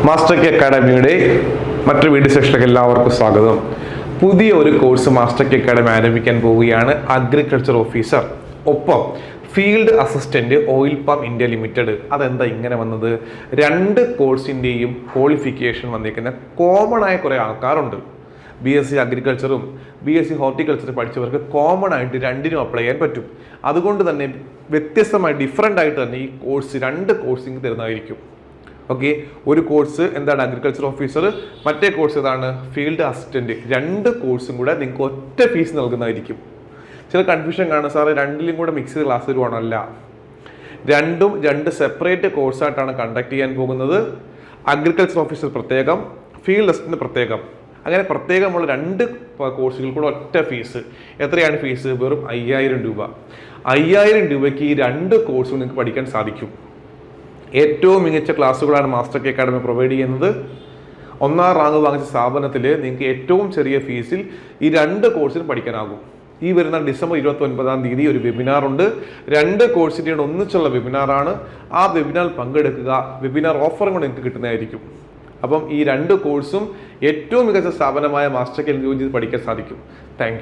Master K അക്കാഡമിയുടെ മറ്റൊരു video സെഷനിലേക്ക് എല്ലാവർക്കും സ്വാഗതം. പുതിയ ഒരു കോഴ്സ് മാസ്റ്റർ കെ അക്കാഡമി ആരംഭിക്കാൻ പോവുകയാണ്. അഗ്രികൾച്ചർ ഓഫീസർ ഒപ്പം field assistant oil palm India limited. അതെന്താ ഇങ്ങനെ വന്നത്? രണ്ട് കോഴ്സിൻ്റെയും ക്വാളിഫിക്കേഷൻ വന്നിരിക്കുന്ന കോമൺ ആയ കുറേ ആൾക്കാരുണ്ട്. BSc അഗ്രികൾച്ചറും BSc ഹോർട്ടിക്കൾച്ചറും പഠിച്ചവർക്ക് കോമൺ ആയിട്ട് രണ്ടിനും അപ്ലൈ ചെയ്യാൻ പറ്റും. അതുകൊണ്ട് തന്നെ വ്യത്യസ്തമായി ഡിഫറെൻ്റ് ആയിട്ട് തന്നെ ഈ കോഴ്സ് രണ്ട് കോഴ്സിങ് തരുന്നതായിരിക്കും. ഓക്കെ, ഒരു കോഴ്സ് എന്താണ് അഗ്രികൾച്ചർ ഓഫീസർ, മറ്റേ കോഴ്സ് ഏതാണ് ഫീൽഡ് അസിസ്റ്റന്റ്. രണ്ട് കോഴ്സും കൂടെ നിങ്ങൾക്ക് ഒറ്റ ഫീസ് നൽകുന്നതായിരിക്കും. ചില കൺഫ്യൂഷൻ കാണും, സാറ് രണ്ടിലും കൂടെ മിക്സ് ചെയ്ത് ക്ലാസ് തരുവാണല്ല. രണ്ടും രണ്ട് സെപ്പറേറ്റ് കോഴ്സായിട്ടാണ് കണ്ടക്ട് ചെയ്യാൻ പോകുന്നത്. അഗ്രികൾച്ചർ ഓഫീസർ പ്രത്യേകം, ഫീൽഡ് അസിസ്റ്റന്റ് പ്രത്യേകം. അങ്ങനെ പ്രത്യേകമുള്ള രണ്ട് കോഴ്സുകൾ കൂടെ ഒറ്റ ഫീസ്. എത്രയാണ് ഫീസ്? വെറും 5000 രൂപ. 5000 രൂപയ്ക്ക് ഈ രണ്ട് കോഴ്സും നിങ്ങൾക്ക് പഠിക്കാൻ സാധിക്കും. ഏറ്റവും മികച്ച ക്ലാസ്സുകളാണ് മാസ്റ്റർ കെ അക്കാഡമി പ്രൊവൈഡ് ചെയ്യുന്നത്. 1ാം റാങ്ക് വാങ്ങിച്ച സ്ഥാപനത്തിൽ നിങ്ങൾക്ക് ഏറ്റവും ചെറിയ ഫീസിൽ ഈ രണ്ട് കോഴ്സിന് പഠിക്കാനാകും. ഈ വരുന്ന ഡിസംബർ 29-ാം തീയതി ഒരു വെബിനാർ ഉണ്ട്. രണ്ട് കോഴ്സിൻ്റെ ഒന്നിച്ചുള്ള വെബിനാറാണ്. ആ വെബിനാർ പങ്കെടുക്കുക. വെബിനാർ ഓഫറും കൂടെ നിങ്ങൾക്ക് കിട്ടുന്നതായിരിക്കും. അപ്പം ഈ രണ്ട് കോഴ്സും ഏറ്റവും മികച്ച സ്ഥാപനമായ മാസ്റ്റർ കെ ജോയിൻ ചെയ്ത് പഠിക്കാൻ സാധിക്കും. Thank you.